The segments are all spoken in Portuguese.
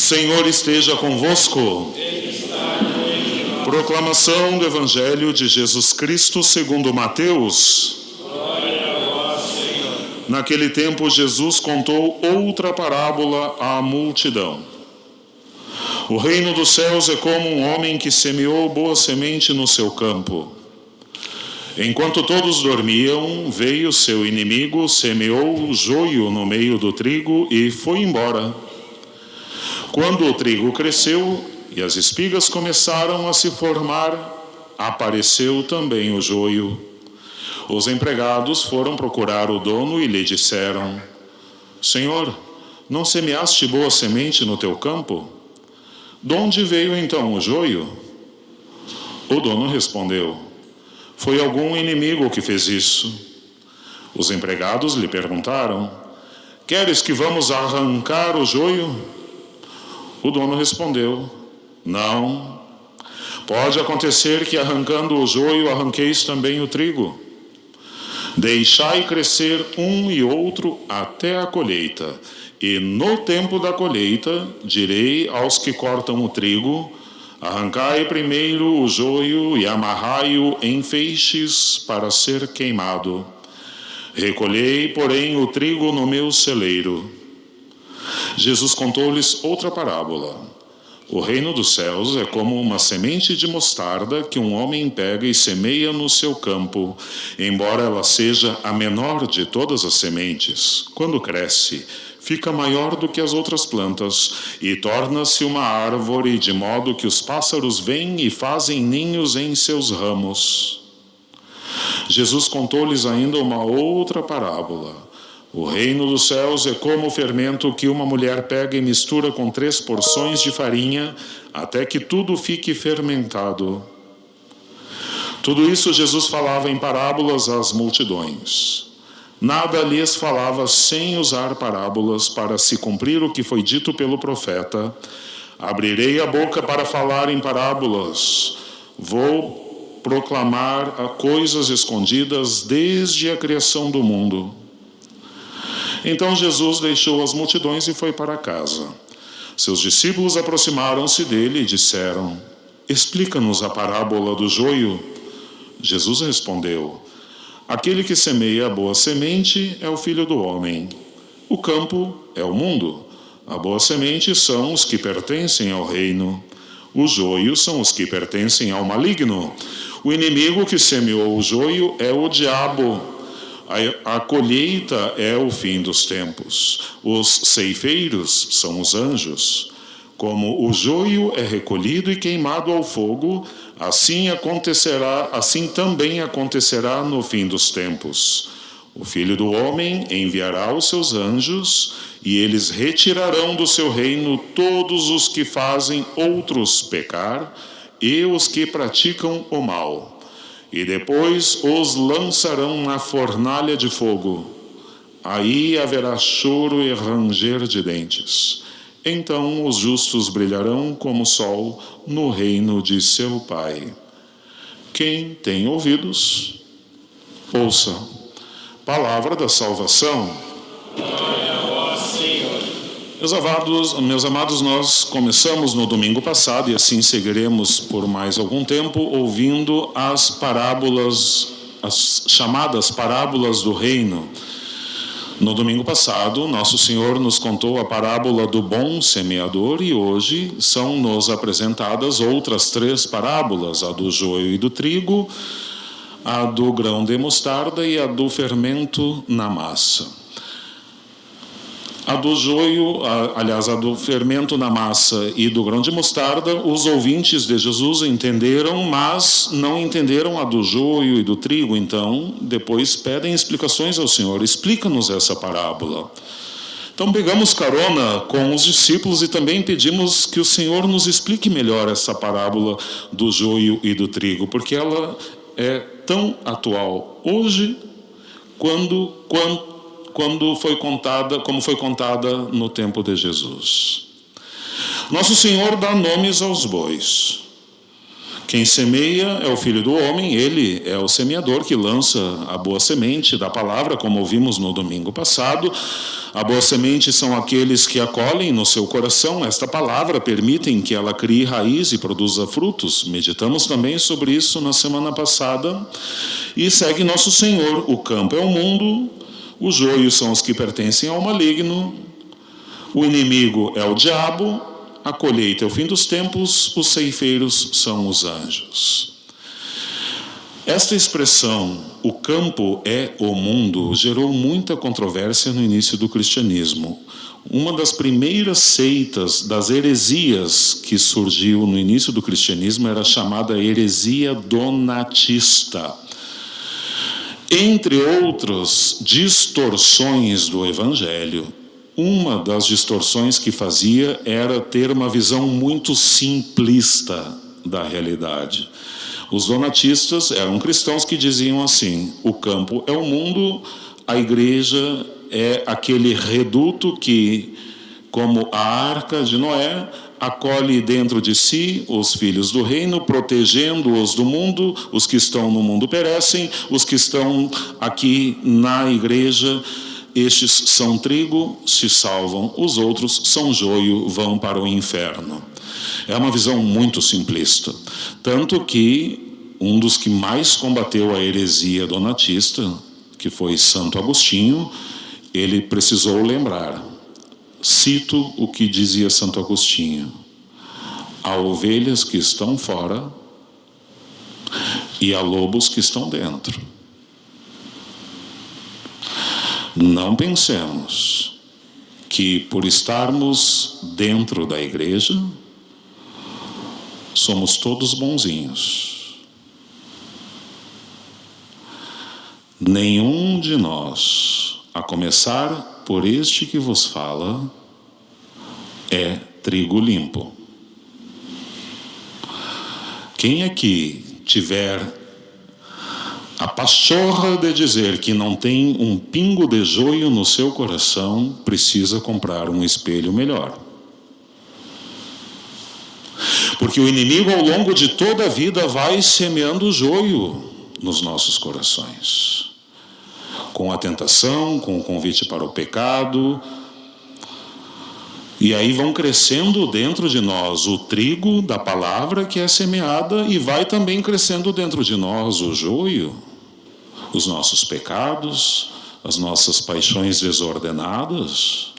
Senhor esteja convosco. Proclamação do Evangelho de Jesus Cristo segundo Mateus. Glória a vós, Senhor. Naquele tempo, Jesus contou outra parábola à multidão. O reino dos céus é como um homem que semeou boa semente no seu campo. Enquanto todos dormiam, veio seu inimigo, semeou o joio no meio do trigo e foi embora. Quando o trigo cresceu e as espigas começaram a se formar, apareceu também o joio. Os empregados foram procurar o dono e lhe disseram: Senhor, não semeaste boa semente no teu campo? De onde veio então o joio? O dono respondeu: Foi algum inimigo que fez isso. Os empregados lhe perguntaram: Queres que vamos arrancar o joio? O dono respondeu: Não. Pode acontecer que arrancando o joio arranqueis também o trigo. Deixai crescer um e outro até a colheita. E no tempo da colheita direi aos que cortam o trigo: Arrancai primeiro o joio e amarrai-o em feixes para ser queimado. Recolhei, porém, o trigo no meu celeiro. Jesus contou-lhes outra parábola. O reino dos céus é como uma semente de mostarda que um homem pega e semeia no seu campo, embora ela seja a menor de todas as sementes. Quando cresce, fica maior do que as outras plantas e torna-se uma árvore, de modo que os pássaros vêm e fazem ninhos em seus ramos. Jesus contou-lhes ainda uma outra parábola. O reino dos céus é como o fermento que uma mulher pega e mistura com 3 porções de farinha, até que tudo fique fermentado. Tudo isso Jesus falava em parábolas às multidões. Nada lhes falava sem usar parábolas, para se cumprir o que foi dito pelo profeta: Abrirei a boca para falar em parábolas. Vou proclamar coisas escondidas desde a criação do mundo. Então Jesus deixou as multidões e foi para casa. Seus discípulos aproximaram-se dele e disseram: Explica-nos a parábola do joio. Jesus respondeu: Aquele que semeia a boa semente é o Filho do Homem. O campo é o mundo. A boa semente são os que pertencem ao reino. Os joios são os que pertencem ao maligno. O inimigo que semeou o joio é o diabo. A colheita é o fim dos tempos. Os ceifeiros são os anjos. Como o joio é recolhido e queimado ao fogo, assim também acontecerá no fim dos tempos. O Filho do Homem enviará os seus anjos, e eles retirarão do seu reino todos os que fazem outros pecar e os que praticam o mal. E depois os lançarão na fornalha de fogo. Aí haverá choro e ranger de dentes. Então os justos brilharão como o sol no reino de seu Pai. Quem tem ouvidos, ouça. Palavra da salvação. Glória a vós, Senhor. Meus amados, nós começamos no domingo passado e assim seguiremos por mais algum tempo ouvindo as parábolas, as chamadas parábolas do reino. No domingo passado, Nosso Senhor nos contou a parábola do bom semeador e hoje são-nos apresentadas outras 3 parábolas, a do joio e do trigo, a do grão de mostarda e a do fermento na massa. A do joio, a do fermento na massa e do grão de mostarda, os ouvintes de Jesus entenderam, mas não entenderam a do joio e do trigo. Então, depois pedem explicações ao Senhor. Explica-nos essa parábola. Então, pegamos carona com os discípulos e também pedimos que o Senhor nos explique melhor essa parábola do joio e do trigo, porque ela é tão atual hoje como foi contada no tempo de Jesus. Nosso Senhor dá nomes aos bois. Quem semeia é o Filho do Homem, ele é o semeador que lança a boa semente da palavra, como ouvimos no domingo passado. A boa semente são aqueles que acolhem no seu coração esta palavra, permitem que ela crie raiz e produza frutos. Meditamos também sobre isso na semana passada. E segue nosso Senhor: o campo é o mundo, os joios são os que pertencem ao maligno, o inimigo é o diabo, a colheita é o fim dos tempos, os ceifeiros são os anjos. Esta expressão, o campo é o mundo, gerou muita controvérsia no início do cristianismo. Uma das primeiras seitas das heresias que surgiu no início do cristianismo era chamada heresia donatista. Entre outras distorções do evangelho, uma das distorções que fazia era ter uma visão muito simplista da realidade. Os donatistas eram cristãos que diziam assim: o campo é o mundo, a igreja é aquele reduto que, como a arca de Noé, acolhe dentro de si os filhos do reino, protegendo-os do mundo. Os que estão no mundo perecem, os que estão aqui na igreja, estes são trigo, se salvam, os outros são joio, vão para o inferno. É uma visão muito simplista. Tanto que um dos que mais combateu a heresia donatista, que foi Santo Agostinho, ele precisou lembrar. Cito o que dizia Santo Agostinho: há ovelhas que estão fora e há lobos que estão dentro. Não pensemos que por estarmos dentro da igreja somos todos bonzinhos. Nenhum de nós, a começar por este que vos fala, é trigo limpo. Quem aqui tiver a pachorra de dizer que não tem um pingo de joio no seu coração, precisa comprar um espelho melhor. Porque o inimigo, ao longo de toda a vida, vai semeando joio nos nossos corações. Com a tentação, com o convite para o pecado. E aí vão crescendo dentro de nós o trigo da palavra que é semeada, e vai também crescendo dentro de nós o joio, os nossos pecados, as nossas paixões desordenadas.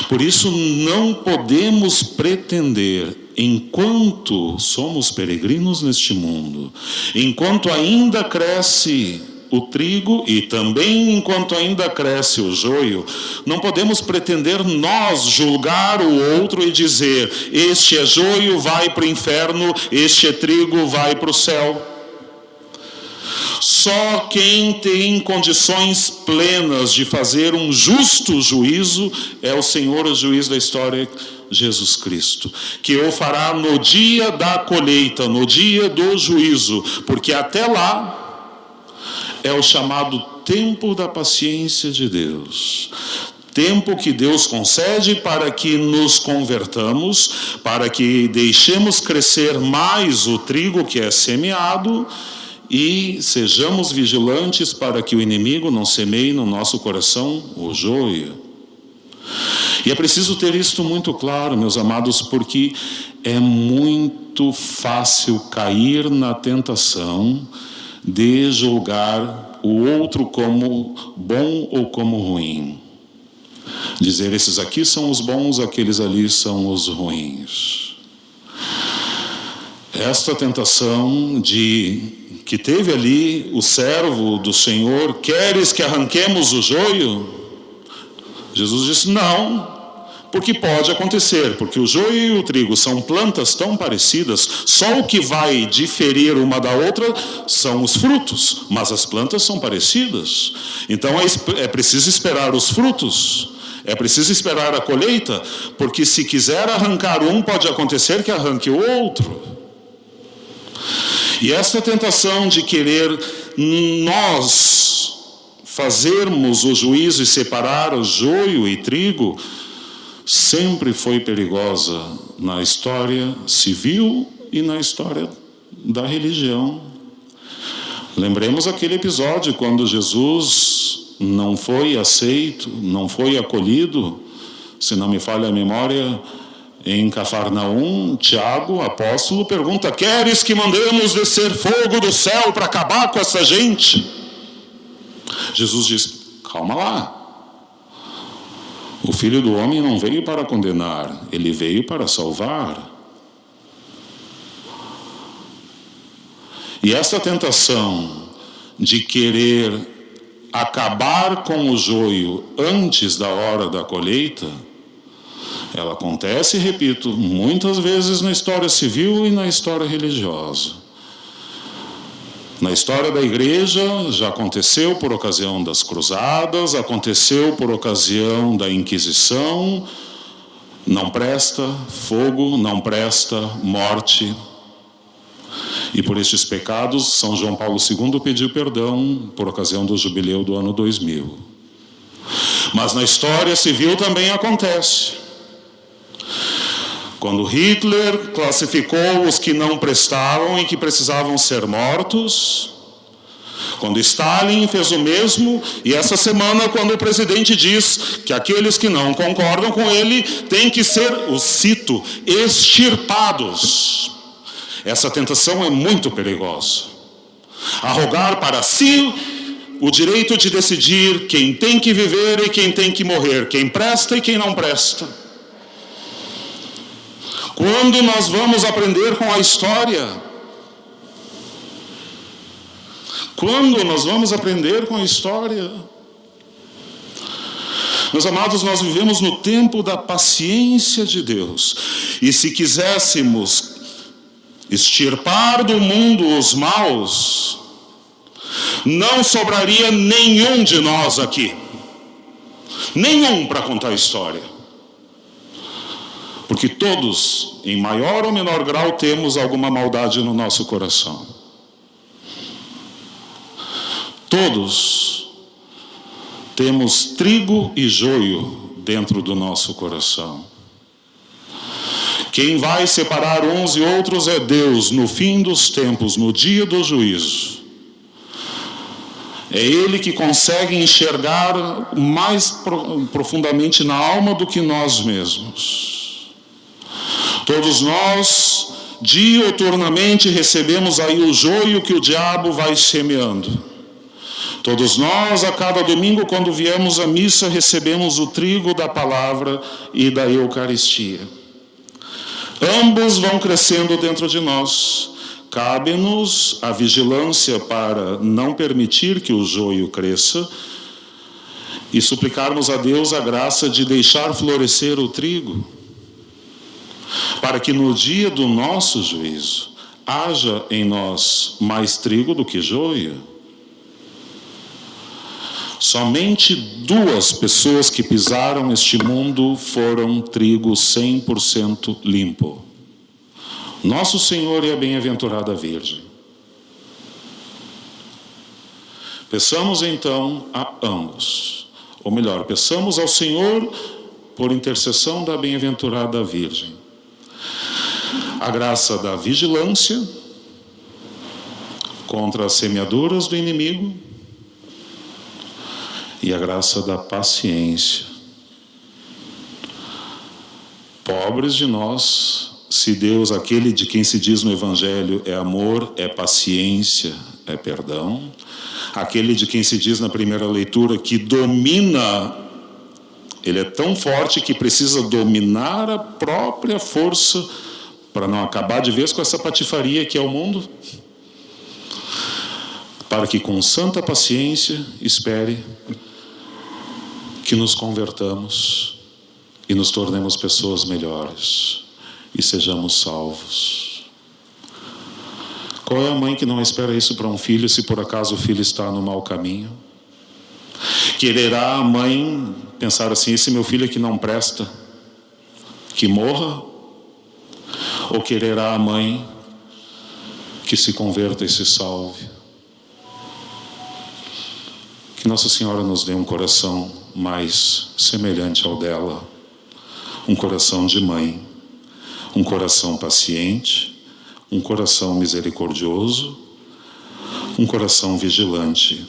Por isso não podemos pretender, enquanto somos peregrinos neste mundo, enquanto ainda cresce o trigo e também enquanto ainda cresce o joio, não podemos pretender nós julgar o outro e dizer: este é joio, vai para o inferno, este é trigo, vai para o céu. Só quem tem condições plenas de fazer um justo juízo é o Senhor, o juiz da história, Jesus Cristo, que o fará no dia da colheita, no dia do juízo, porque até lá é o chamado tempo da paciência de Deus. Tempo que Deus concede para que nos convertamos, para que deixemos crescer mais o trigo que é semeado e sejamos vigilantes para que o inimigo não semeie no nosso coração o joio. E é preciso ter isto muito claro, meus amados, porque é muito fácil cair na tentação de julgar o outro como bom ou como ruim. Dizer: esses aqui são os bons, aqueles ali são os ruins. Esta tentação que teve ali o servo do Senhor: queres que arranquemos o joio? Jesus disse: não. Porque pode acontecer, porque o joio e o trigo são plantas tão parecidas, só o que vai diferir uma da outra são os frutos, mas as plantas são parecidas. Então é preciso esperar os frutos, é preciso esperar a colheita, porque se quiser arrancar um, pode acontecer que arranque o outro. E essa tentação de querer nós fazermos o juízo e separar o joio e trigo sempre foi perigosa na história civil e na história da religião. Lembremos aquele episódio quando Jesus não foi aceito, não foi acolhido, se não me falha a memória, em Cafarnaum. Tiago, apóstolo, pergunta: queres que mandemos descer fogo do céu para acabar com essa gente? Jesus diz: calma lá. O Filho do Homem não veio para condenar, ele veio para salvar. E essa tentação de querer acabar com o joio antes da hora da colheita, ela acontece, repito, muitas vezes na história civil e na história religiosa. Na história da igreja já aconteceu por ocasião das cruzadas, aconteceu por ocasião da Inquisição. Não presta fogo, não presta morte. E por estes pecados, São João Paulo II pediu perdão por ocasião do jubileu do ano 2000. Mas na história civil também acontece. Quando Hitler classificou os que não prestavam e que precisavam ser mortos, quando Stalin fez o mesmo, e essa semana quando o presidente diz que aqueles que não concordam com ele têm que ser, o cito, extirpados. Essa tentação é muito perigosa. Arrogar para si o direito de decidir quem tem que viver e quem tem que morrer, quem presta e quem não presta. Quando nós vamos aprender com a história? Quando nós vamos aprender com a história? Meus amados, nós vivemos no tempo da paciência de Deus. E se quiséssemos extirpar do mundo os maus, não sobraria nenhum de nós aqui. Nenhum para contar a história. Porque todos, em maior ou menor grau, temos alguma maldade no nosso coração. Todos temos trigo e joio dentro do nosso coração. Quem vai separar uns e outros é Deus, no fim dos tempos, no dia do juízo. É Ele que consegue enxergar mais profundamente na alma do que nós mesmos. Todos nós, diuturnamente, recebemos aí o joio que o diabo vai semeando. Todos nós, a cada domingo, quando viemos à missa, recebemos o trigo da palavra e da Eucaristia. Ambos vão crescendo dentro de nós. Cabe-nos a vigilância para não permitir que o joio cresça e suplicarmos a Deus a graça de deixar florescer o trigo, para que no dia do nosso juízo haja em nós mais trigo do que joio. Somente 2 pessoas que pisaram este mundo foram trigo 100% limpo. Nosso Senhor e a bem-aventurada Virgem. Peçamos então a ambos, ou melhor, peçamos ao Senhor, por intercessão da bem-aventurada Virgem, a graça da vigilância contra as semeaduras do inimigo e a graça da paciência. Pobres de nós, se Deus, aquele de quem se diz no Evangelho, é amor, é paciência, é perdão, aquele de quem se diz na primeira leitura que domina, ele é tão forte que precisa dominar a própria força para não acabar de vez com essa patifaria que é o mundo, para que com santa paciência espere que nos convertamos e nos tornemos pessoas melhores e sejamos salvos. Qual é a mãe que não espera isso para um filho, se por acaso o filho está no mau caminho? Quererá a mãe pensar assim: esse meu filho é que não presta, que morra? Ou quererá a mãe que se converta e se salve? Que Nossa Senhora nos dê um coração mais semelhante ao dela, um coração de mãe, um coração paciente, um coração misericordioso, um coração vigilante.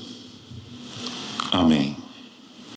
Amém.